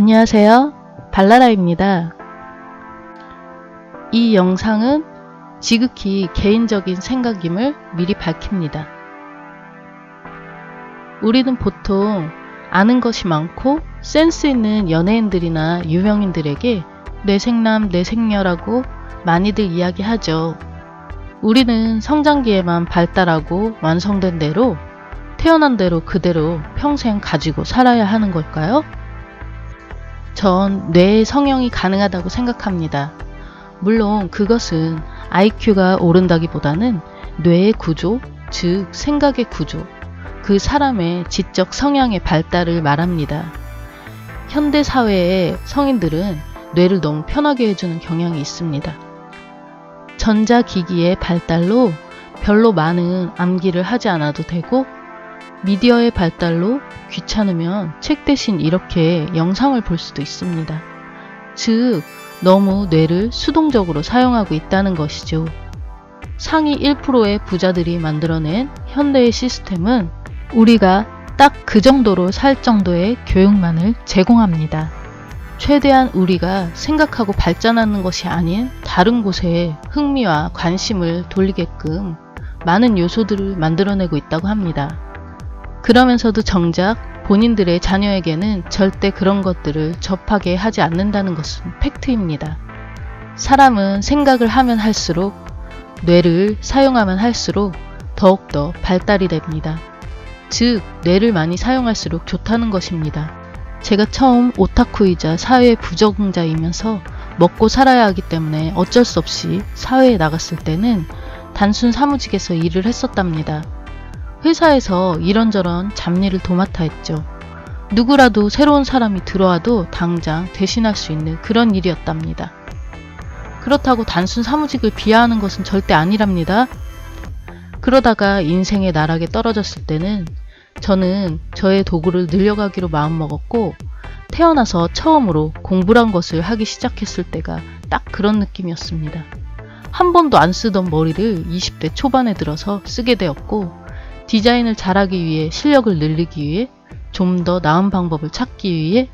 안녕하세요. 발라라입니다. 이 영상은 지극히 개인적인 생각임을 미리 밝힙니다. 우리는 보통 아는 것이 많고 센스 있는 연예인들이나 유명인들에게 뇌생남, 뇌생녀라고 많이들 이야기하죠. 우리는 성장기에만 발달하고 완성된 대로 태어난 대로 그대로 평생 가지고 살아야 하는 걸까요? 전 뇌의 성형이 가능하다고 생각합니다. 물론 그것은 IQ가 오른다기보다는 뇌의 구조, 즉 생각의 구조, 그 사람의 지적 성향의 발달을 말합니다. 현대 사회의 성인들은 뇌를 너무 편하게 해주는 경향이 있습니다. 전자기기의 발달로 별로 많은 암기를 하지 않아도 되고, 미디어의 발달로 귀찮으면 책 대신 이렇게 영상을 볼 수도 있습니다. 즉, 너무 뇌를 수동적으로 사용하고 있다는 것이죠. 상위 1%의 부자들이 만들어낸 현대의 시스템은 우리가 딱 그 정도로 살 정도의 교육만을 제공합니다. 최대한 우리가 생각하고 발전하는 것이 아닌 다른 곳에 흥미와 관심을 돌리게끔 많은 요소들을 만들어내고 있다고 합니다. 그러면서도 정작 본인들의 자녀에게는 절대 그런 것들을 접하게 하지 않는다는 것은 팩트입니다. 사람은 생각을 하면 할수록, 뇌를 사용하면 할수록 더욱더 발달이 됩니다. 즉, 뇌를 많이 사용할수록 좋다는 것입니다. 제가 처음 오타쿠이자 사회의 부적응자이면서 먹고 살아야 하기 때문에 어쩔 수 없이 사회에 나갔을 때는 단순 사무직에서 일을 했었답니다. 회사에서 이런저런 잡일을 도맡아 했죠. 누구라도 새로운 사람이 들어와도 당장 대신할 수 있는 그런 일이었답니다. 그렇다고 단순 사무직을 비하하는 것은 절대 아니랍니다. 그러다가 인생의 나락에 떨어졌을 때는 저는 저의 도구를 늘려가기로 마음먹었고, 태어나서 처음으로 공부란 것을 하기 시작했을 때가 딱 그런 느낌이었습니다. 한 번도 안 쓰던 머리를 20대 초반에 들어서 쓰게 되었고, 디자인을 잘하기 위해, 실력을 늘리기 위해, 좀 더 나은 방법을 찾기 위해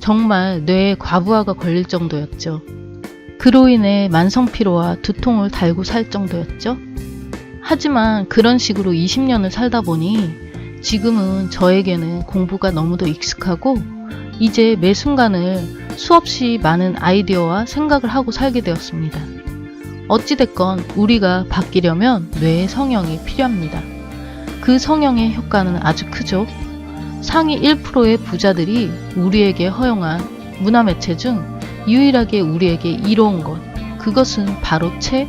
정말 뇌에 과부하가 걸릴 정도였죠. 그로 인해 만성피로와 두통을 달고 살 정도였죠. 하지만 그런 식으로 20년을 살다 보니 지금은 저에게는 공부가 너무도 익숙하고 이제 매 순간을 수없이 많은 아이디어와 생각을 하고 살게 되었습니다. 어찌됐건 우리가 바뀌려면 뇌의 성형이 필요합니다. 그 성형의 효과는 아주 크죠. 상위 1%의 부자들이 우리에게 허용한 문화매체 중 유일하게 우리에게 이로운 것, 그것은 바로 책,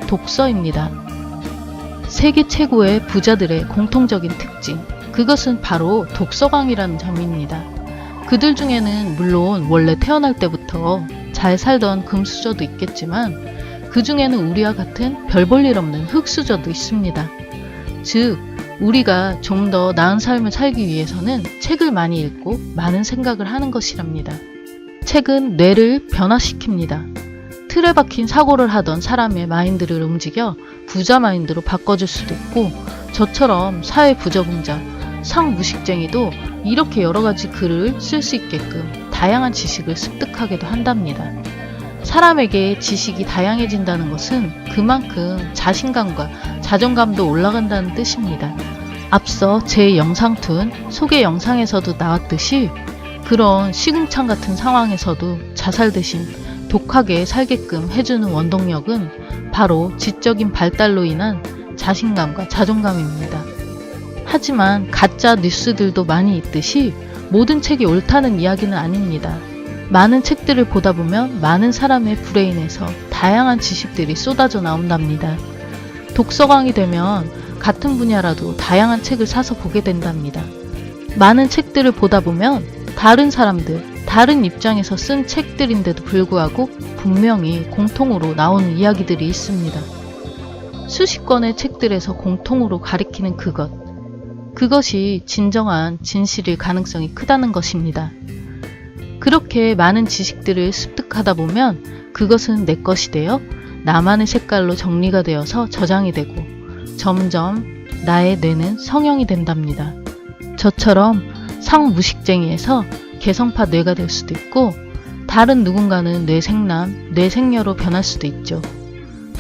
독서입니다. 세계 최고의 부자들의 공통적인 특징, 그것은 바로 독서광이라는 점입니다. 그들 중에는 물론 원래 태어날 때부터 잘 살던 금수저도 있겠지만 그 중에는 우리와 같은 별 볼 일 없는 흙수저도 있습니다. 즉, 우리가 좀 더 나은 삶을 살기 위해서는 책을 많이 읽고 많은 생각을 하는 것이랍니다. 책은 뇌를 변화시킵니다. 틀에 박힌 사고를 하던 사람의 마인드를 움직여 부자 마인드로 바꿔줄 수도 있고, 저처럼 사회 부적응자, 상무식쟁이도 이렇게 여러가지 글을 쓸 수 있게끔 다양한 지식을 습득하게도 한답니다. 사람에게 지식이 다양해진다는 것은 그만큼 자신감과 자존감도 올라간다는 뜻입니다. 앞서 제 영상툰 소개 영상에서도 나왔듯이 그런 시궁창 같은 상황에서도 자살 대신 독하게 살게끔 해주는 원동력은 바로 지적인 발달로 인한 자신감과 자존감입니다. 하지만 가짜 뉴스들도 많이 있듯이 모든 책이 옳다는 이야기는 아닙니다. 많은 책들을 보다 보면 많은 사람의 브레인에서 다양한 지식들이 쏟아져 나온답니다. 독서광이 되면 같은 분야라도 다양한 책을 사서 보게 된답니다. 많은 책들을 보다 보면 다른 사람들, 다른 입장에서 쓴 책들인데도 불구하고 분명히 공통으로 나오는 이야기들이 있습니다. 수십 권의 책들에서 공통으로 가리키는 그것이 진정한 진실일 가능성이 크다는 것입니다. 그렇게 많은 지식들을 습득하다 보면 그것은 내 것이 되어 나만의 색깔로 정리가 되어서 저장이 되고 점점 나의 뇌는 성형이 된답니다. 저처럼 상무식쟁이에서 개성파 뇌가 될 수도 있고 다른 누군가는 뇌생남, 뇌생녀로 변할 수도 있죠.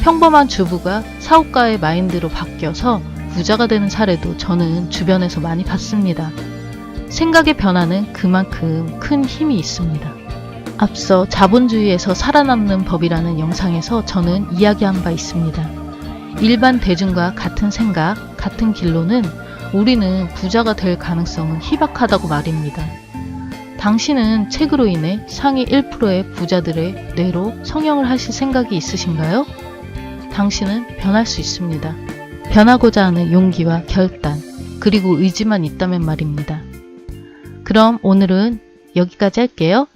평범한 주부가 사업가의 마인드로 바뀌어서 부자가 되는 사례도 저는 주변에서 많이 봤습니다. 생각의 변화는 그만큼 큰 힘이 있습니다. 앞서 자본주의에서 살아남는 법이라는 영상에서 저는 이야기한 바 있습니다. 일반 대중과 같은 생각, 같은 길로는 우리는 부자가 될 가능성은 희박하다고 말입니다. 당신은 책으로 인해 상위 1%의 부자들의 뇌로 성형을 하실 생각이 있으신가요? 당신은 변할 수 있습니다. 변하고자 하는 용기와 결단, 그리고 의지만 있다면 말입니다. 그럼 오늘은 여기까지 할게요.